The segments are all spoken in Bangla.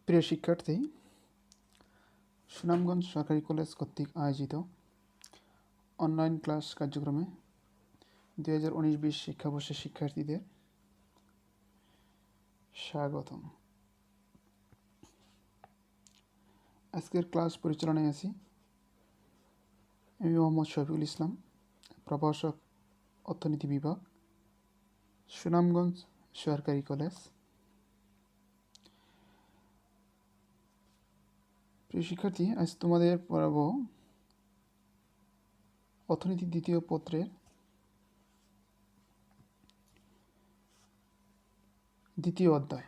প্রিয় শিক্ষার্থী, সুনামগঞ্জ সরকারি কলেজ কর্তৃক আয়োজিত অনলাইন ক্লাস কার্যক্রমে 2019-20 শিক্ষাবর্ষের শিক্ষার্থীদের স্বাগতম। আজকের ক্লাস পরিচালনায় আছি আমি মোহাম্মদ শফিকুল ইসলাম, প্রভাষক, অর্থনীতি বিভাগ, সুনামগঞ্জ সরকারি কলেজ। প্রিয় শিক্ষার্থী, আজ তোমাদের পড়াবো অর্থনীতি দ্বিতীয় পত্রের দ্বিতীয় অধ্যায়।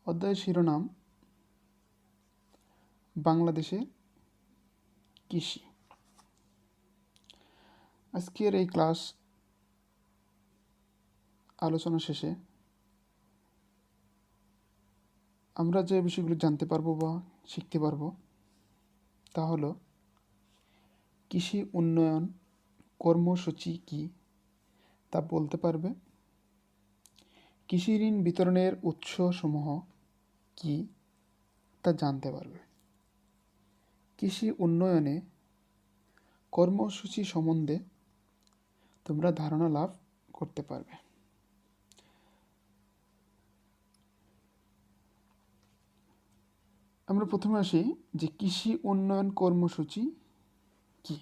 অধ্যায়ের শিরোনাম বাংলাদেশের কৃষি। আজকের এই ক্লাস আলোচনা শেষে আমরা যে বিষয়গুলো জানতে পারবো বা শিখতে পারবো তা হলো কৃষি উন্নয়ন কর্মসূচি কি তা বলতে পারবে, কৃষি ঋণ বিতরণের উৎসসমূহ কি তা জানতে পারবে, কৃষি উন্নয়নে কর্মসূচি সম্বন্ধে তোমরা ধারণা লাভ করতে পারবে। আমরা প্রথমে আসি যে কৃষি উন্নয়ন কর্মসূচি কি।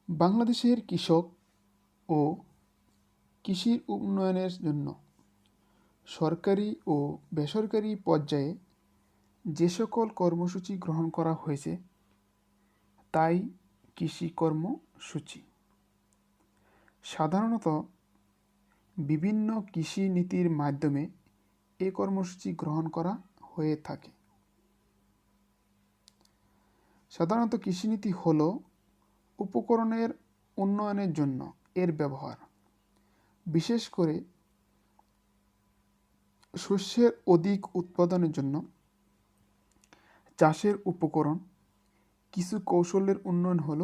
বাংলাদেশের কৃষক ও কৃষির উন্নয়নের জন্য সরকারি ও বেসরকারি পর্যায়ে যে সকল কর্মসূচি গ্রহণ করা হয়েছে তাই কৃষি কর্মসূচি। সাধারণত বিভিন্ন কৃষি নীতির মাধ্যমে এ কর্মসূচি গ্রহণ করা হয়ে থাকে। সাধারণত কৃষিনীতি হল উপকরণের উন্নয়নের জন্য এর ব্যবহার, বিশেষ করে শস্যের অধিক উৎপাদনের জন্য চাষের উপকরণ, কিছু কৌশলের উন্নয়ন হল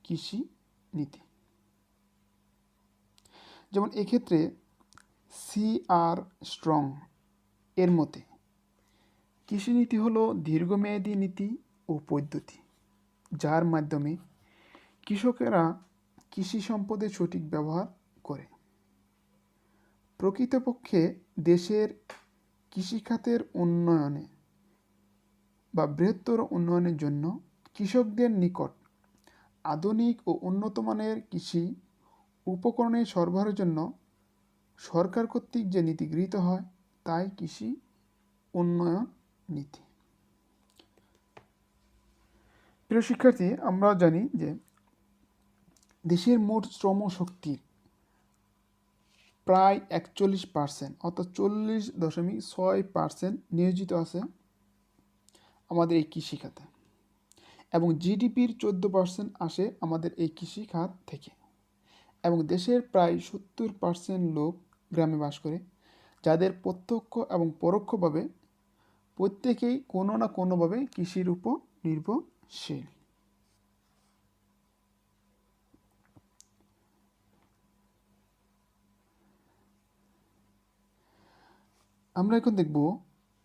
কৃষি নীতি। যেমন এক্ষেত্রে C.R. স্ট্রং এর মতে কৃষিনীতি হল দীর্ঘমেয়াদী নীতি ও পদ্ধতি যার মাধ্যমে কৃষকেরা কৃষি সম্পদের সঠিক ব্যবহার করে। প্রকৃতপক্ষে দেশের কৃষিখাতের উন্নয়নে বা বৃহত্তর উন্নয়নের জন্য কৃষকদের নিকট আধুনিক ও উন্নত মানের কৃষি উপকরণের সরবরাহের জন্য সরকার কর্তৃক যে নীতি গৃহীত হয় তাই কৃষি উন্নয়ন নীতি। প্রিয় শিক্ষার্থী, আমরা জানি যে দেশের মোট শ্রমশক্তির প্রায় 41% অর্থাৎ 40.6% নিয়োজিত আছে আমাদের এই কৃষিখাতে, এবং জিডিপির 14% আসে আমাদের এই কৃষিখাত থেকে, এবং দেশের প্রায় 70% লোক গ্রামে বাস করে, যাদের প্রত্যক্ষ এবং পরোক্ষভাবে প্রত্যেকেই কোনো না কোনোভাবে কৃষির উপর নির্ভরশীল। আমরা এখন দেখব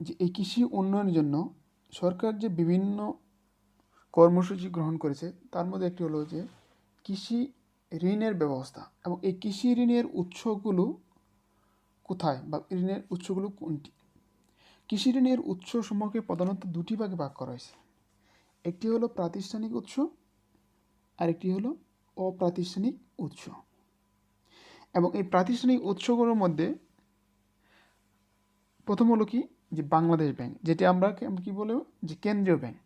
যে এই কৃষি উন্নয়নের জন্য সরকার যে বিভিন্ন কর্মসূচি গ্রহণ করেছে তার মধ্যে একটি হলো যে কৃষি ঋণের ব্যবস্থা, এবং এই কৃষি ঋণের উৎসগুলো কোথায় বা ঋণের উৎসগুলো কোনটি। কৃষি ঋণের উৎসসমূহকে প্রধানত দুটি ভাগে ভাগ করা হয়েছে। একটি হলো প্রাতিষ্ঠানিক উৎস আর একটি হলো অপ্রাতিষ্ঠানিক উৎস। এবং এই প্রাতিষ্ঠানিক উৎসগুলোর মধ্যে প্রথম হলো কি যে বাংলাদেশ ব্যাংক, যেটি আমরা কি বলে যে কেন্দ্রীয় ব্যাংক।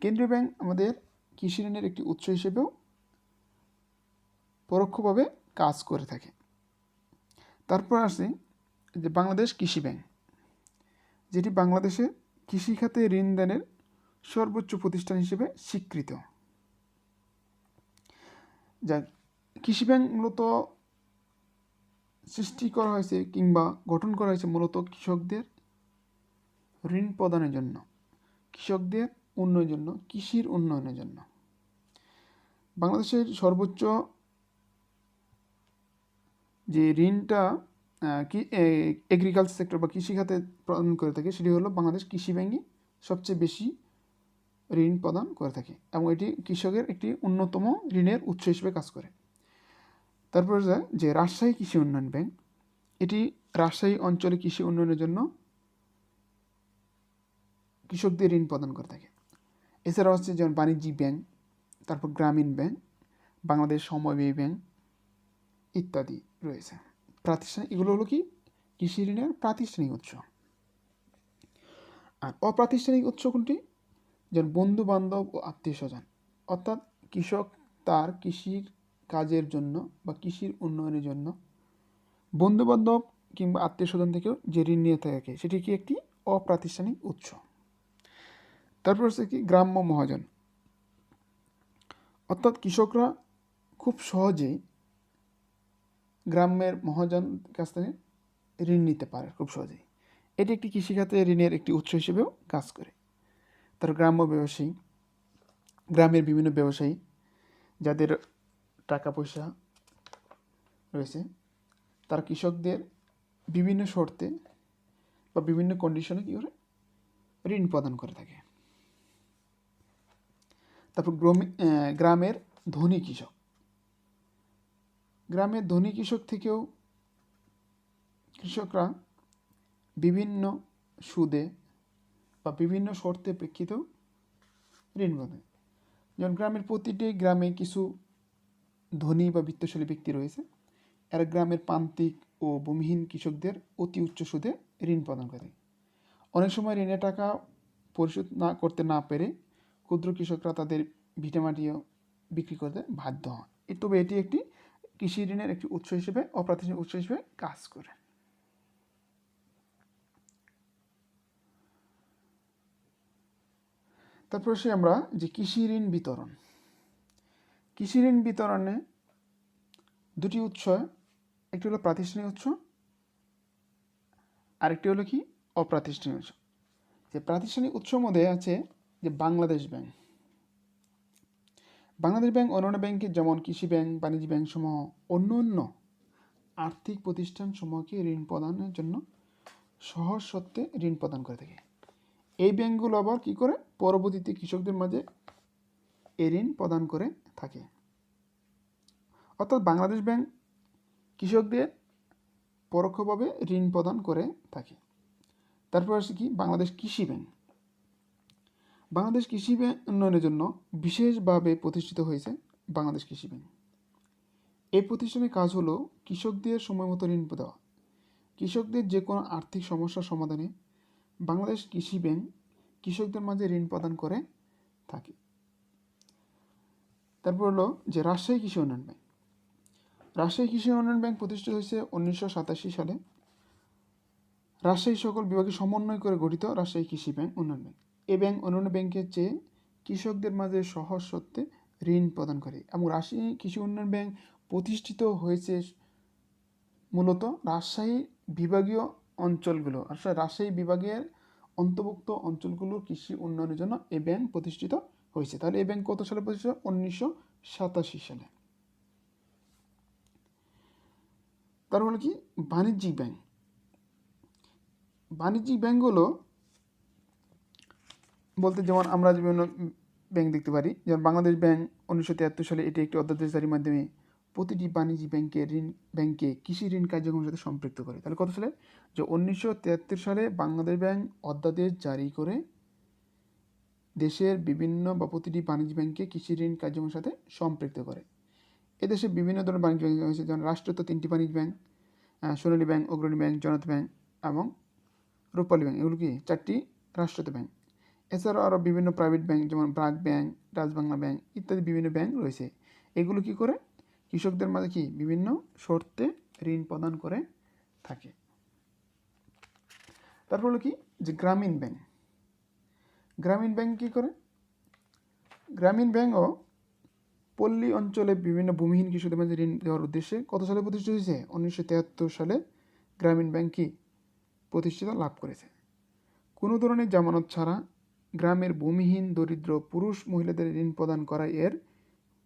কেন্দ্রীয় ব্যাংক আমাদের কৃষি ঋণের একটি উৎস হিসেবেও পরোক্ষভাবে কাজ করে থাকে। তারপর আসে যে বাংলাদেশ কৃষি ব্যাংক, যেটি বাংলাদেশের কৃষিখাতে ঋণ দানের সর্বোচ্চ প্রতিষ্ঠান হিসেবে স্বীকৃত। যা কৃষি ব্যাংক মূলত সৃষ্টি করা হয়েছে কিংবা গঠন করা হয়েছে মূলত কৃষকদের ঋণ প্রদানের জন্য, কৃষকদের উন্নয়নের জন্য, কৃষির উন্নয়নের জন্য। বাংলাদেশের সর্বোচ্চ যে ঋণটা কি এগ্রিকালচার সেক্টর বা কৃষিখাতে প্রদান করে থাকে, সেটি হলো বাংলাদেশ কৃষি ব্যাংকই সবচেয়ে বেশি ঋণ প্রদান করে থাকে এবং এটি কৃষকের একটি অন্যতম ঋণের উৎস হিসেবে কাজ করে। তারপর যে রাজশাহী কৃষি উন্নয়ন ব্যাংক, এটি রাজশাহী অঞ্চলে কৃষি উন্নয়নের জন্য কৃষকদের ঋণ প্রদান করে থাকে। এছাড়া হচ্ছে যেমন বাণিজ্যিক ব্যাংক, তারপর গ্রামীণ ব্যাংক, বাংলাদেশ সমবায় ব্যাংক ইত্যাদি রয়েছে। প্রাতিষ্ঠানিক, এগুলো হলো কি কৃষি ঋণের প্রাতিষ্ঠানিক উৎস। আর অপ্রাতিষ্ঠানিক উৎস কোনটি? যেমন বন্ধু বান্ধব ও আত্মীয় স্বজন, অর্থাৎ কৃষক তার কৃষির কাজের জন্য বা কৃষির উন্নয়নের জন্য বন্ধু বান্ধব কিংবা আত্মীয় স্বজন থেকেও যে ঋণ নিয়ে থাকে, সেটি কি একটি অপ্রাতিষ্ঠানিক উৎস। তারপর হচ্ছে কি গ্রাম্য মহাজন, অর্থাৎ কৃষকরা খুব সহজেই গ্রামের মহাজন কাছ থেকে ঋণ নিতে পারে খুব সহজেই। এটি একটি কৃষিখাতে ঋণের একটি উৎস হিসেবেও কাজ করে। তার গ্রাম্য ব্যবসায়ী, গ্রামের বিভিন্ন ব্যবসায়ী যাদের টাকা পয়সা রয়েছে, তারা কৃষকদের বিভিন্ন শর্তে বা বিভিন্ন কন্ডিশনে কী করে ঋণ প্রদান করে থাকে। তারপর গ্রামের ধনী কৃষক, গ্রামের ধনী কৃষক থেকেও কৃষকরা বিভিন্ন সুদে বা বিভিন্ন শর্তে প্রেক্ষিতেও ঋণ প্রদান। যেমন গ্রামের প্রতিটি গ্রামে কিছু ধনী বা বিত্তশালী ব্যক্তি রয়েছে, এরা গ্রামের প্রান্তিক ও ভূমিহীন কৃষকদের অতি উচ্চ সুদে ঋণ প্রদান করে। অনেক সময় ঋণের টাকা পরিশোধ করতে না পেরে ক্ষুদ্র কৃষকরা তাদের ভিটামাটিও বিক্রি করতে বাধ্য হয়। তবে এটি একটি কৃষি ঋণের একটি উৎস হিসেবে, অপ্রাতিষ্ঠানিক উৎস হিসেবে কাজ করে। তারপর সে আমরা যে কৃষি ঋণ বিতরণ, কৃষি ঋণ বিতরণে দুটি উৎস, একটি হলো প্রাতিষ্ঠানিক উৎস, আরেকটি হলো কি অপ্রাতিষ্ঠানিক উৎস। যে প্রাতিষ্ঠানিক উৎসের মধ্যে আছে যে বাংলাদেশ ব্যাংক। বাংলাদেশ ব্যাংক অন্যান্য ব্যাংকের যেমন কৃষি ব্যাংক, বাণিজ্য ব্যাংক সমূহ অন্য অন্য আর্থিক প্রতিষ্ঠান সমূহকে ঋণ প্রদানের জন্য সহজ শর্তে ঋণ প্রদান করে থাকে। এই ব্যাংকগুলো আবার কী করে পরবর্তীতে কৃষকদের মাঝে এই ঋণ প্রদান করে থাকে। অর্থাৎ বাংলাদেশ ব্যাংক কৃষকদের পরোক্ষভাবে ঋণ প্রদান করে থাকে। তারপর আছে কি বাংলাদেশ কৃষি ব্যাংক। বাংলাদেশ কৃষি ব্যাংক উন্নয়নের জন্য বিশেষভাবে প্রতিষ্ঠিত হয়েছে বাংলাদেশ কৃষি ব্যাংক। এই প্রতিষ্ঠানের কাজ হলো কৃষকদের সময় মতো ঋণ দেওয়া। কৃষকদের যে কোনো আর্থিক সমস্যার সমাধানে বাংলাদেশ কৃষি ব্যাংক কৃষকদের মাঝে ঋণ প্রদান করে থাকে। তারপর হলো যে রাজশাহী কৃষি উন্নয়ন ব্যাংক। রাজশাহী কৃষি উন্নয়ন ব্যাংক প্রতিষ্ঠিত হয়েছে 1987 সালে। রাজশাহী সকল বিভাগের সমন্বয় করে গঠিত রাজশাহী কৃষি ব্যাংক উন্নয়ন ব্যাংক। এই ব্যাংক অন্যান্য ব্যাংকের চেয়ে কৃষকদের মাঝে সহজ শর্তে ঋণ প্রদান করে এবং রাজশাহী কৃষি উন্নয়ন ব্যাংক প্রতিষ্ঠিত হয়েছে মূলত রাজশাহী বিভাগীয় অঞ্চলগুলো, আসলে রাজশাহী বিভাগের অন্তর্ভুক্ত অঞ্চলগুলোর কৃষি উন্নয়নের জন্য এই ব্যাংক প্রতিষ্ঠিত হয়েছে। তাহলে এই ব্যাংক কত সালে প্রতিষ্ঠিত? 1987 সালে। তারপর হলো কি বাণিজ্যিক ব্যাংক। বাণিজ্যিক ব্যাংকগুলো বলতে যেমন আমরা বিভিন্ন ব্যাংক দেখতে পারি, যেমন বাংলাদেশ ব্যাংক 1973 সালে এটি একটি অধ্যাদেশ জারির মাধ্যমে প্রতিটি বাণিজ্যিক ব্যাংকে কৃষি ঋণ কার্যক্রমের সাথে সম্পৃক্ত করে। তাহলে কত সালে? যে 1973 সালে বাংলাদেশ ব্যাংক অধ্যাদেশ জারি করে দেশের বিভিন্ন বা প্রতিটি বাণিজ্য ব্যাংকে কৃষি ঋণ কার্যক্রমের সাথে সম্পৃক্ত করে। এদেশে বিভিন্ন ধরনের বাণিজ্য ব্যাংক রয়েছে, যেমন রাষ্ট্রায়ত্ত 3টি বাণিজ্য ব্যাংক, সোনালী ব্যাংক, অগ্রণী ব্যাংক, জনতা ব্যাংক এবং রূপালী ব্যাংক, এগুলো কি 4টি রাষ্ট্রায়ত্ত ব্যাংক। এছাড়াও আরও বিভিন্ন প্রাইভেট ব্যাংক যেমন ব্র্যাক ব্যাংক, রাজবাংলা ব্যাংক ইত্যাদি বিভিন্ন ব্যাংক রয়েছে। এগুলো কি করে কৃষকদের মাঝে কি বিভিন্ন শর্তে ঋণ প্রদান করে থাকে। তারপর হলো কি যে গ্রামীণ ব্যাংক। গ্রামীণ ব্যাংক কী করে? গ্রামীণ ব্যাংকও পল্লী অঞ্চলে বিভিন্ন ভূমিহীন কৃষকদের মাঝে ঋণ দেওয়ার উদ্দেশ্যে কত সালে প্রতিষ্ঠিত হয়েছে? 1973 সালে গ্রামীণ ব্যাংক কি প্রতিষ্ঠিত লাভ করেছে। কোনো ধরনের জামানত ছাড়া গ্রামের ভূমিহীন দরিদ্র পুরুষ মহিলাদের ঋণ প্রদান করা এর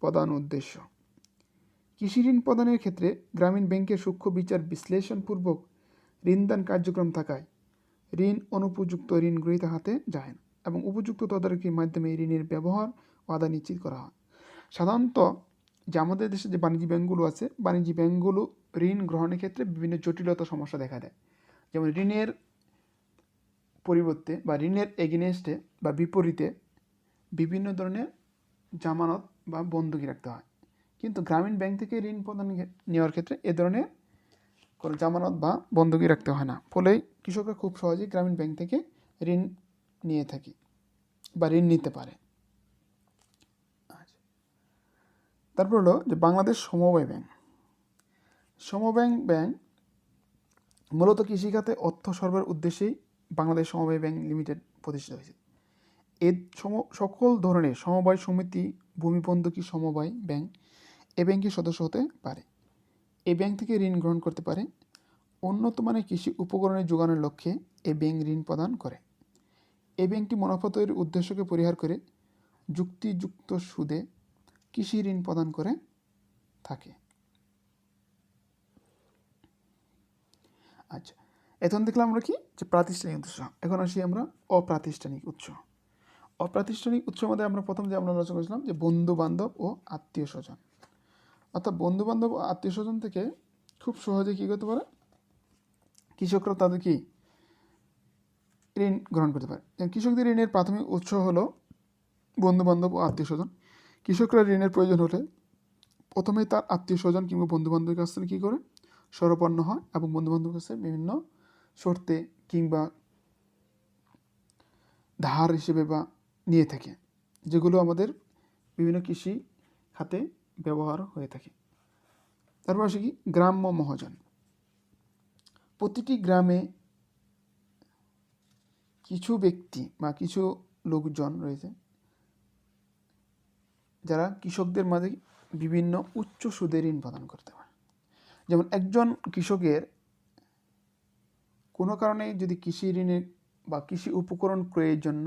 প্রধান উদ্দেশ্য। কৃষি ঋণ প্রদানের ক্ষেত্রে গ্রামীণ ব্যাংকের সূক্ষ্ম বিচার বিশ্লেষণপূর্বক ঋণদান কার্যক্রম থাকায় ঋণ অনুপযুক্ত ঋণ গ্রহীতা হাতে যায় না এবং উপযুক্ত তদারকির মাধ্যমে ঋণের ব্যবহার ও আদায় নিশ্চিত করা হয়। সাধারণত যে আমাদের দেশে যে বাণিজ্যিক ব্যাংকগুলো আছে, বাণিজ্যিক ব্যাংকগুলো ঋণ গ্রহণের ক্ষেত্রে বিভিন্ন জটিলতা সমস্যা দেখা দেয়। যেমন ঋণের পরিবর্তে বা ঋণের এগেনস্টে বা বিপরীতে বিভিন্ন ধরনের জামানত বা বন্ধকি রাখতে হয়, কিন্তু গ্রামীণ ব্যাংক থেকে ঋণ প্রদান নেওয়ার ক্ষেত্রে এ ধরনের কোনো জামানত বা বন্ধকি রাখতে হয় না, ফলে কৃষকরা খুব সহজেই গ্রামীণ ব্যাংক থেকে ঋণ নিয়ে থাকে বা ঋণ নিতে পারে। তারপর হলো যে বাংলাদেশ সমবায় ব্যাংক। সমবায় ব্যাংক মূলত কৃষিখাতে অর্থ সরবরাহের উদ্দেশ্যেই বাংলাদেশ সমবায় ব্যাংক লিমিটেড প্রতিষ্ঠিত হয়েছে। এর সকল ধরনের সমবায় সমিতি, ভূমি বন্ধকি সমবায় ব্যাংক এ ব্যাংকের সদস্য হতে পারে। এই ব্যাংক থেকে ঋণ গ্রহণ করতে পারে। উন্নত মানের কৃষি উপকরণের যোগানোর লক্ষ্যে এই ব্যাংক ঋণ প্রদান করে। এই ব্যাংকটি মুনাফা তৈরির উদ্দেশ্যকে পরিহার করে যুক্তিযুক্ত সুদে কৃষি ঋণ প্রদান করে থাকে। আচ্ছা, এখন দেখলাম আমরা কি যে প্রাতিষ্ঠানিক উৎস। এখন আসি আমরা অপ্রাতিষ্ঠানিক উৎস। অপ্রাতিষ্ঠানিক উৎসের মধ্যে আমরা প্রথম যে আমরা আলোচনা করেছিলাম যে বন্ধু বান্ধব ও আত্মীয় স্বজন। অর্থাৎ বন্ধু বান্ধব ও আত্মীয় স্বজন থেকে খুব সহজে কী করতে পারে, কৃষকরা তাদের কি ঋণ গ্রহণ করতে পারে। কৃষকদের ঋণের প্রাথমিক উৎস হলো বন্ধু বান্ধব ও আত্মীয় স্বজন। কৃষকরা ঋণের প্রয়োজন হলে প্রথমে তার আত্মীয় স্বজন কিংবা বন্ধু বান্ধবের কাছ থেকে কী করে শরণাপন্ন হয় এবং বন্ধু বান্ধবের কাছে বিভিন্ন শর্তে কিংবা ধার হিসেবে বা নিয়ে থাকে, যেগুলো আমাদের বিভিন্ন কৃষি খাতে ব্যবহার হয়ে থাকে। তারপর আসে কি গ্রাম্য মহাজন। প্রতিটি গ্রামে কিছু ব্যক্তি বা কিছু লোকজন রয়েছে যারা কৃষকদের মাঝে বিভিন্ন উচ্চ সুদে ঋণ প্রদান করতে পারে। যেমন একজন কৃষকের কোনো কারণে যদি কৃষি ঋণের বা কৃষি উপকরণ ক্রয়ের জন্য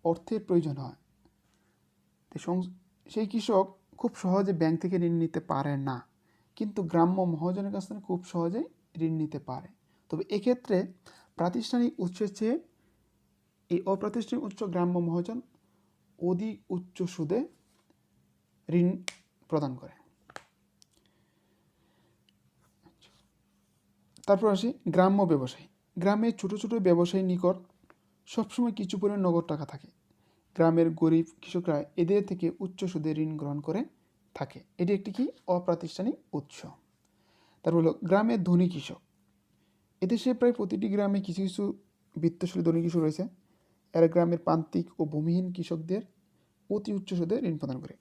অর্থের প্রয়োজন হয়, সেই কৃষক খুব সহজে ব্যাংক থেকে ঋণ নিতে পারে না, কিন্তু গ্রাম্য মহাজনের কাছ থেকে খুব সহজেই ঋণ নিতে পারে। তবে এক্ষেত্রে প্রাতিষ্ঠানিক উৎসের চেয়ে এই অপ্রাতিষ্ঠানিক উৎস গ্রাম্য মহাজন অধিক উচ্চ সুদে ঋণ প্রদান করে। তারপর আসি গ্রাম্য ব্যবসায়ী। গ্রামে ছোট ছোট ব্যবসায়ীর নিকট সবসময় কিছু পরিমাণ নগদ টাকা থাকে। গ্রামের গরিব কৃষকরা এদের থেকে উচ্চ সুদে ঋণ গ্রহণ করে থাকে। এটি একটি কি অপ্রাতিষ্ঠানিক উৎস। তারপর হলো গ্রামের ধনী কৃষক। এদেশে প্রায় প্রতিটি গ্রামে কিছু কিছু বিত্তশালী ধনী কৃষক রয়েছে। এরা গ্রামের প্রান্তিক ও ভূমিহীন কৃষকদের অতি উচ্চ সুদে ঋণ প্রদান করে।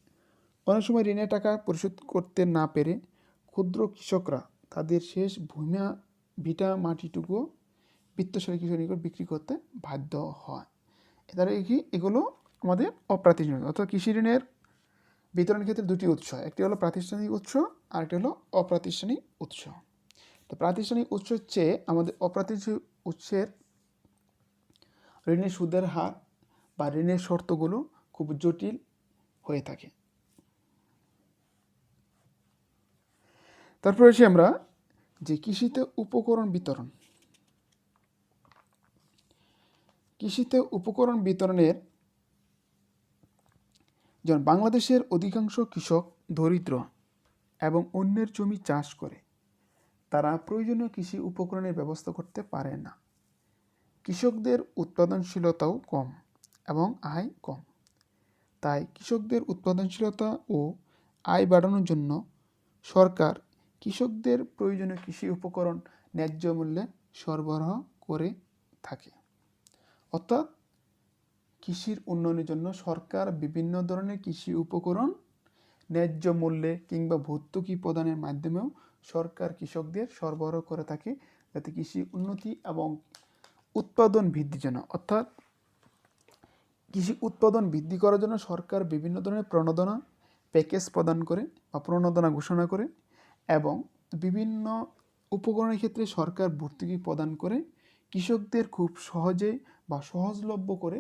অনেক সময় ঋণের টাকা পরিশোধ করতে না পেরে ক্ষুদ্র কৃষকরা তাদের শেষ ভিটা মাটিটুকুও বিত্তশালী কৃষকের নিকট বিক্রি করতে বাধ্য হয়। তারা এগুলো আমাদের অপ্রাতিষ্ঠানিক, অর্থাৎ কৃষি ঋণের বিতরণের ক্ষেত্রে দুটি উৎস, একটি হলো প্রাতিষ্ঠানিক উৎস আর একটি হলো অপ্রাতিষ্ঠানিক উৎস। তো প্রাতিষ্ঠানিক উৎসের চেয়ে আমাদের অপ্রাতিষ্ঠানিক উৎসের ঋণের সুদের হার বা ঋণের শর্তগুলো খুব জটিল হয়ে থাকে। তারপর আসি আমরা যে কৃষিতে উপকরণ বিতরণ। কৃষিতে উপকরণ বিতরণের যেমন বাংলাদেশের অধিকাংশ কৃষক দরিদ্র এবং অন্যের জমি চাষ করে, তারা প্রয়োজনীয় কৃষি উপকরণের ব্যবস্থা করতে পারে না। কৃষকদের উৎপাদনশীলতাও কম এবং আয় কম। তাই কৃষকদের উৎপাদনশীলতা ও আয় বাড়ানোর জন্য সরকার কৃষকদের প্রয়োজনীয় কৃষি উপকরণ ন্যায্য মূল্যে সরবরাহ করে থাকে। অর্থাৎ কৃষির উন্নয়নের জন্য সরকার বিভিন্ন ধরনের কৃষি উপকরণ ন্যায্য মূল্যে কিংবা ভর্তুকি প্রদানের মাধ্যমেও সরকার কৃষকদের সরবরাহ করে থাকে, যাতে কৃষি উন্নতি এবং উৎপাদন বৃদ্ধির জন্য, অর্থাৎ কৃষি উৎপাদন বৃদ্ধি করার জন্য সরকার বিভিন্ন ধরনের প্রণোদনা প্যাকেজ প্রদান করে বা প্রণোদনা ঘোষণা করে এবং বিভিন্ন উপকরণের ক্ষেত্রে সরকার ভর্তুকি প্রদান করে কৃষকদের খুব সহজে বা সহজলভ্য করে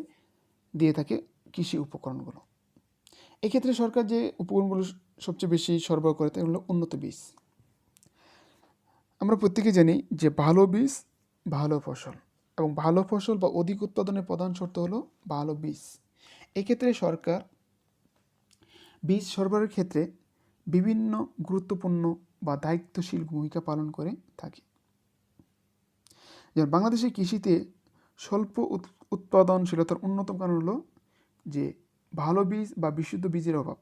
দিয়ে থাকে কৃষি উপকরণগুলো। এক্ষেত্রে সরকার যে উপকরণগুলো সবচেয়ে বেশি সরবরাহ করে তা হলো উন্নত বীজ। আমরা প্রত্যেকে জানি যে ভালো বীজ ভালো ফসল, এবং ভালো ফসল বা অধিক উৎপাদনের প্রধান শর্ত হলো ভালো বীজ। এক্ষেত্রে সরকার বীজ সরবরাহের ক্ষেত্রে বিভিন্ন গুরুত্বপূর্ণ বা দায়িত্বশীল ভূমিকা পালন করে থাকে। যেমন বাংলাদেশের কৃষিতে স্বল্প উৎপাদনশীলতার অন্যতম কারণ হলো যে ভালো বীজ বা বিশুদ্ধ বীজের অভাব।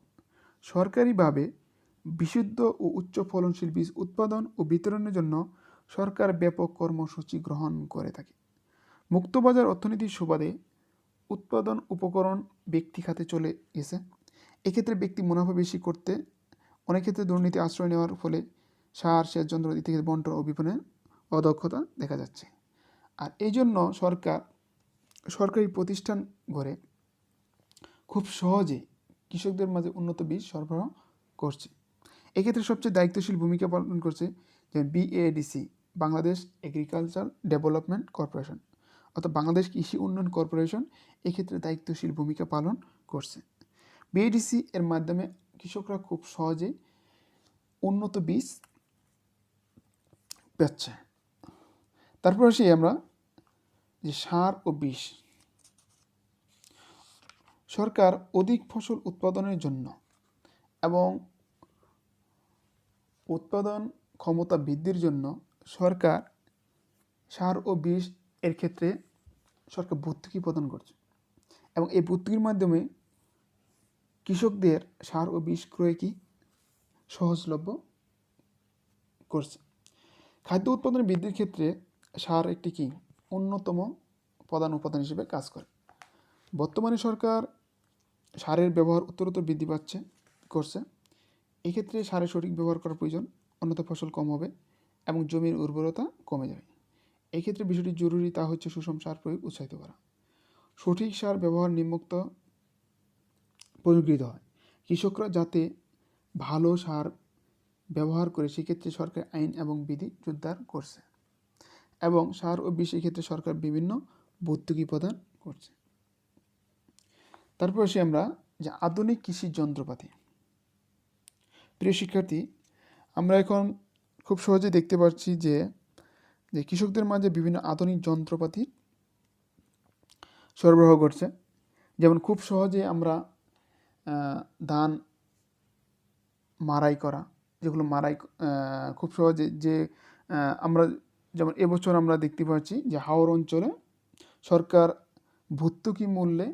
সরকারিভাবে বিশুদ্ধ ও উচ্চ ফলনশীল বীজ উৎপাদন ও বিতরণের জন্য সরকার ব্যাপক কর্মসূচি গ্রহণ করে থাকে। মুক্তবাজার অর্থনীতির সুবাদে উৎপাদন উপকরণ ব্যক্তি খাতে চলে গেছে। এক্ষেত্রে ব্যক্তি মুনাফা বেশি করতে অনেক ক্ষেত্রে দুর্নীতি আশ্রয় নেওয়ার ফলে সার, সেচ যন্ত্রপাতি থেকে বন্টন ও বিপণনের অদক্ষতা দেখা যাচ্ছে। আর এই জন্য সরকারি প্রতিষ্ঠান গড়ে খুব সহজে কৃষকদের মাঝে উন্নত বীজ সরবরাহ করছে। এক্ষেত্রে সবচেয়ে দায়িত্বশীল ভূমিকা পালন করছে যেমন BADC, Bangladesh agriculture development corporation, অর্থাৎ বাংলাদেশ কৃষি উন্নয়ন কর্পোরেশন এক্ষেত্রে দায়িত্বশীল ভূমিকা পালন করছে। BADC এর মাধ্যমে কৃষকরা খুব সহজে উন্নত বীজ পাচ্ছে। তারপর আসি আমরা যে সার ও বিষ। সরকার অধিক ফসল উৎপাদনের জন্য এবং উৎপাদন ক্ষমতা বৃদ্ধির জন্য সরকার সার ও বিষ এর ক্ষেত্রে সরকার ভর্তুকি প্রদান করছে, এবং এই ভর্তুকির মাধ্যমে কৃষকদের সার ও বিষ ক্রয় কি সহজলভ্য করছে। খাদ্য উৎপাদন বৃদ্ধির ক্ষেত্রে সার একটি কি অন্যতম প্রধান উপাদান হিসেবে কাজ করে। বর্তমানে সরকার সারের ব্যবহার উত্তরোত্তর বৃদ্ধি করছে। এক্ষেত্রে সারের সঠিক ব্যবহার করার প্রয়োজন, অন্যথা ফসল কম হবে এবং জমির উর্বরতা কমে যাবে। এক্ষেত্রে বিষয়টি জরুরি, তা হচ্ছে সুষম সার প্রয়োগ উৎসাহিত করা। সঠিক সার ব্যবহার নিম্নোক্ত পরিগৃহীত হয়। কৃষকরা যাতে ভালো সার ব্যবহার করে সেক্ষেত্রে সরকার আইন এবং বিধি জোরদার করছে, এবং সার ও বিষ ক্ষেত্রে সরকার বিভিন্ন ভর্তুকি প্রদান করছে। তারপর আসি আমরা যে আধুনিক কৃষি যন্ত্রপাতি। প্রিয় শিক্ষার্থী, আমরা এখন খুব সহজে দেখতে পাচ্ছি যে কৃষকদের মাঝে বিভিন্ন আধুনিক যন্ত্রপাতি সরবরাহ করছে। যেমন খুব সহজে আমরা ধান মাড়াই করা, যেগুলো খুব সহজে যে আমরা যেমন এবছর আমরা দেখতে পাচ্ছি যে হাওর অঞ্চলে সরকার ভর্তুকি মূল্যে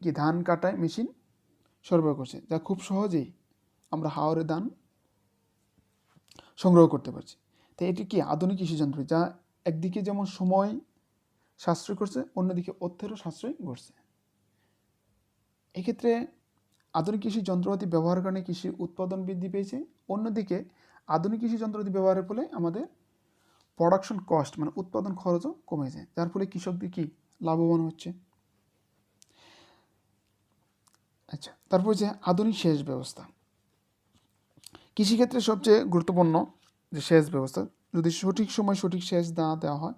কি ধান কাটায় মেশিন সরবরাহ করছে, যা খুব সহজেই আমরা হাওরে ধান সংগ্রহ করতে পারছি। তাই এটি কি আধুনিক কৃষি যন্ত্র, যা একদিকে যেমন সময় সাশ্রয় করছে, অন্যদিকে অর্থেরও সাশ্রয় করছে। এক্ষেত্রে আধুনিক কৃষি যন্ত্রপাতি ব্যবহারের কারণে কৃষির উৎপাদন বৃদ্ধি পেয়েছে, অন্যদিকে আধুনিক কৃষি যন্ত্রপাতি ব্যবহারের ফলে আমাদের প্রোডাকশন কস্ট মানে উৎপাদন খরচও কমেছে, যার ফলে কৃষকদের কি লাভবান হচ্ছে। আচ্ছা, তারপর যে আধুনিক সেচ ব্যবস্থা। কৃষিক্ষেত্রে সবচেয়ে গুরুত্বপূর্ণ যে সেচ ব্যবস্থা, যদি সঠিক সময় সঠিক সেচ না দেওয়া হয়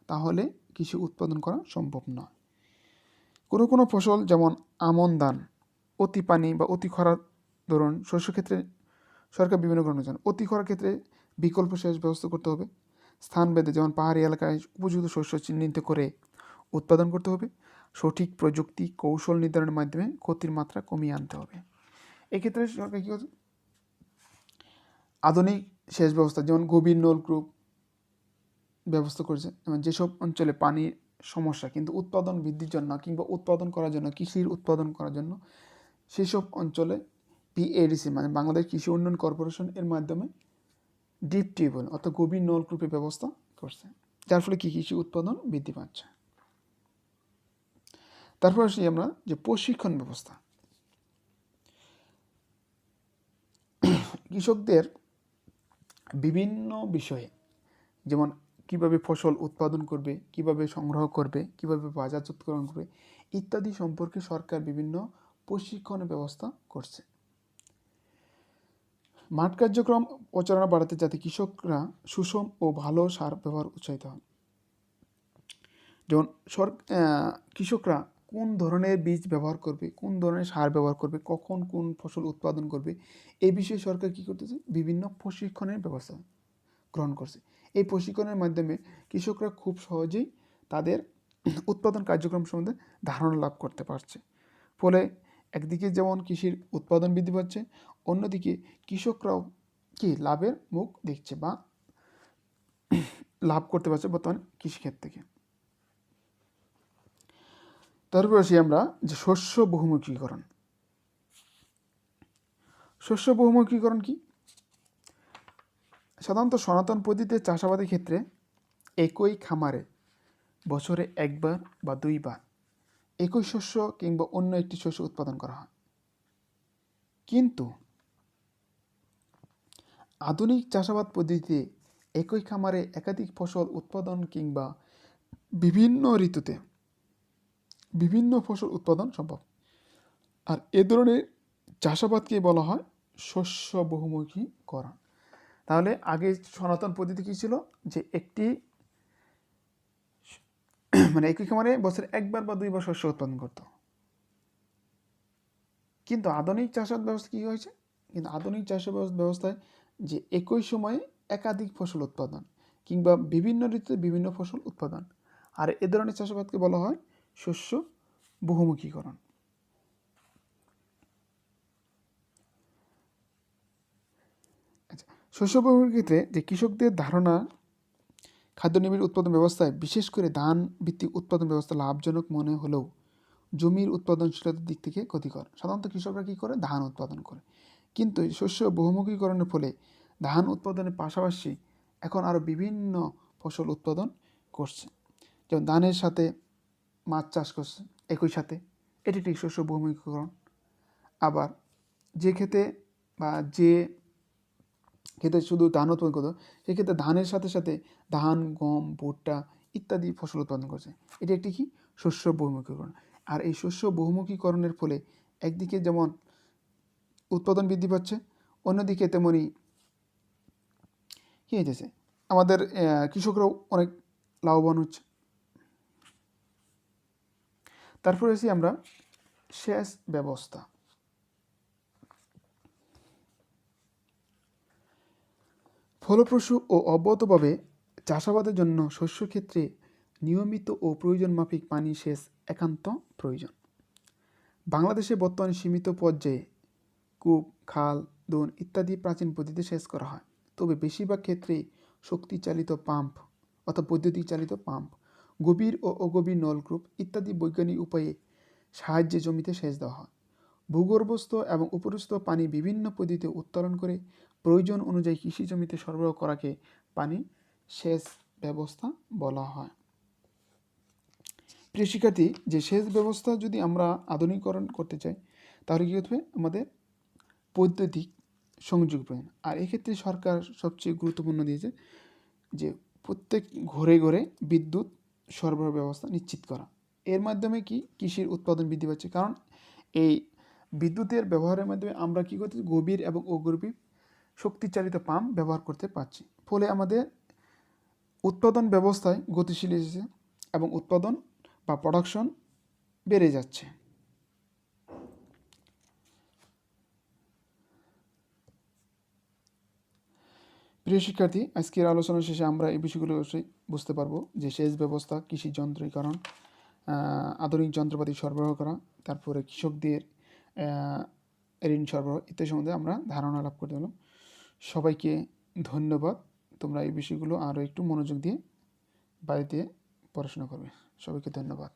তাহলে কৃষি উৎপাদন করা সম্ভব নয়। কোনো ফসল যেমন আমন ধান অতি পানি বা অতি খরার ধরুন শস্য ক্ষেত্রে সরকার বিভিন্ন কারণে জানে। অতি খরার ক্ষেত্রে বিকল্প সেচ ব্যবস্থা করতে হবে। স্থানভেদে যেমন পাহাড়ি এলাকায় উপযুক্ত শস্য চিহ্নিত করে উৎপাদন করতে হবে। সঠিক প্রযুক্তি কৌশল নির্ধারণের মাধ্যমে ক্ষতির মাত্রা কমিয়ে আনতে হবে। এক্ষেত্রে সরকার কী করছে, আধুনিক সেচ ব্যবস্থা যেমন গভীর নলকূপ ব্যবস্থা করেছে, যেমন যেসব অঞ্চলে পানির সমস্যা কিন্তু উৎপাদন বৃদ্ধির জন্য কিংবা উৎপাদন করার জন্য কৃষির উৎপাদন করার জন্য সেসব অঞ্চলে BADC মানে বাংলাদেশ কৃষি উন্নয়ন কর্পোরেশন এর মাধ্যমে ডিপ টিউবওয়েল অর্থাৎ গভীর নলকূপের ব্যবস্থা করছে, যার ফলে কি কৃষি উৎপাদন বৃদ্ধি পাচ্ছে। তারপর আসি আমরা যে প্রশিক্ষণ ব্যবস্থা। কৃষকদের বিভিন্ন বিষয়ে যেমন কিভাবে ফসল উৎপাদন করবে, কিভাবে সংগ্রহ করবে, কিভাবে বাজারজাতকরণ করবে ইত্যাদি সম্পর্কে সরকার বিভিন্ন প্রশিক্ষণের ব্যবস্থা করছে। মাঠ কার্যক্রম প্রচারণা বাড়াতে যাতে কৃষকরা সুষম ও ভালো সার ব্যবহার উৎসাহিত হন। যেমন কৃষকরা কোন ধরনের বীজ ব্যবহার করবে, কোন ধরনের সার ব্যবহার করবে, কখন কোন ফসল উৎপাদন করবে, এই বিষয়ে সরকার কী করতেছে, বিভিন্ন প্রশিক্ষণের ব্যবস্থা গ্রহণ করছে। এই প্রশিক্ষণের মাধ্যমে কৃষকরা খুব সহজেই তাদের উৎপাদন কার্যক্রম সম্বন্ধে ধারণা লাভ করতে পারছে। ফলে একদিকে যেমন কৃষির উৎপাদন বৃদ্ধি পাচ্ছে, অন্যদিকে কৃষকরাও কি লাভের মুখ দেখছে বা লাভ করতে পারছে বর্তমানে কৃষিক্ষেত থেকে। তারপর আসি আমরা যে শস্য বহুমুখীকরণ। শস্য বহুমুখীকরণ কি? সাধারণত সনাতন পদ্ধতিতে চাষাবাদের ক্ষেত্রে একই খামারে বছরে একবার বা দুইবার একই শস্য কিংবা অন্য একটি শস্য উৎপাদন করা হয়। কিন্তু আধুনিক চাষাবাদ পদ্ধতিতে একই খামারে একাধিক ফসল উৎপাদন কিংবা বিভিন্ন ঋতুতে বিভিন্ন ফসল উৎপাদন সম্ভব। আর এ ধরনের চাষাবাদকে বলা হয় শস্য বহুমুখীকরণ। তাহলে আগে সনাতন পদ্ধতি কী ছিল, যে একটি মানে একই খামারে বছরে একবার বা দুইবার শস্য উৎপাদন করত। কিন্তু আধুনিক চাষাবাদ ব্যবস্থা কী হয়েছে, কিন্তু আধুনিক চাষাবাদ ব্যবস্থায় যে একই সময়ে একাধিক ফসল উৎপাদন কিংবা বিভিন্ন ঋতুতে বিভিন্ন ফসল উৎপাদন, আর এ ধরনের চাষাবাদকে বলা হয় শস্য বহুমুখীকরণ। আচ্ছা, শস্য বহুমুখীর ক্ষেত্রে যে কৃষকদের ধারণা খাদ্য নিবিড় উৎপাদন ব্যবস্থায় বিশেষ করে ধান ভিত্তিক উৎপাদন ব্যবস্থা লাভজনক মনে হলেও জমির উৎপাদনশীলতার দিক থেকে ক্ষতিকর। সাধারণত কৃষকরা কী করে, ধান উৎপাদন করে, কিন্তু শস্য বহুমুখীকরণের ফলে ধান উৎপাদনের পাশাপাশি এখন আরও বিভিন্ন ফসল উৎপাদন করছে। যেমন ধানের সাথে মাছ চাষ করছে একই সাথে, এটি একটি শস্য বহুমুখীকরণ। আবার যে ক্ষেতে বা যে ক্ষেতে শুধু ধান উৎপাদন করতো, সেক্ষেত্রে ধানের সাথে সাথে ধান, গম, ভুট্টা ইত্যাদি ফসল উৎপাদন করছে। এটি একটি কি, শস্য বহুমুখীকরণ। আর এই শস্য বহুমুখীকরণের ফলে একদিকে যেমন উৎপাদন বৃদ্ধি পাচ্ছে, অন্যদিকে তেমনই কী হয়েছে, আমাদের কৃষকরাও অনেক লাভবান হচ্ছে। তারপরে আসি আমরা সেচ ব্যবস্থা। ফলপ্রসূ ও অব্যাহতভাবে চাষাবাদের জন্য শস্যক্ষেত্রে নিয়মিত ও প্রয়োজন মাফিক পানি সেচ একান্ত প্রয়োজন। বাংলাদেশে বর্তমানে সীমিত পর্যায়ে কূপ, খাল, দোন ইত্যাদি প্রাচীন পদ্ধতিতে সেচ করা হয়। তবে বেশিরভাগ ক্ষেত্রেই শক্তিচালিত পাম্প অর্থাৎ বৈদ্যুতিক চালিত পাম্প, গভীর ও অগভীর নলকূপ ইত্যাদি বৈজ্ঞানিক উপায়ে সাহায্যে জমিতে সেচ দেওয়া হয়। ভূগর্ভস্থ এবং উপরস্থ পানি বিভিন্ন পদ্ধতিতে উত্তোলন করে প্রয়োজন অনুযায়ী কৃষি জমিতে সরবরাহ করাকে পানি সেচ ব্যবস্থা বলা হয়। প্রিয় শিক্ষার্থী, যে সেচ ব্যবস্থা যদি আমরা আধুনিকরণ করতে চাই, তাহলে কী করতে হবে, আমাদের বৈদ্যুতিক সংযোগ প্রয়োজন। আর এক্ষেত্রে সরকার সবচেয়ে গুরুত্বপূর্ণ দিয়েছে যে প্রত্যেক ঘরে ঘরে বিদ্যুৎ সরবরাহ ব্যবস্থা নিশ্চিত করা। এর মাধ্যমে কি কৃষির উৎপাদন বৃদ্ধি পাচ্ছে, কারণ এই বিদ্যুতের ব্যবহারের মাধ্যমে আমরা কী করতেছি, গভীর এবং অগভীর শক্তিচালিত পাম্প ব্যবহার করতে পারছি। ফলে আমাদের উৎপাদন ব্যবস্থায় গতিশীল এসেছে এবং উৎপাদন বা প্রোডাকশন বেড়ে যাচ্ছে। প্রিয় শিক্ষার্থী, আজকের আলোচনা শেষে আমরা এই বিষয়গুলো অবশ্যই বুঝতে পারবো যে সেচ ব্যবস্থা, কৃষি যন্ত্রীকরণ, আধুনিক যন্ত্রপাতি সরবরাহ করা, তারপরে কৃষকদের ঋণ সরবরাহ ইত্যাদি সম্বন্ধে আমরা ধারণা লাভ করতে পারলাম। সবাইকে ধন্যবাদ। তোমরা এই বিষয়গুলো আরও একটু মনোযোগ দিয়ে বাড়িতে পড়াশোনা করবে। সবাইকে ধন্যবাদ।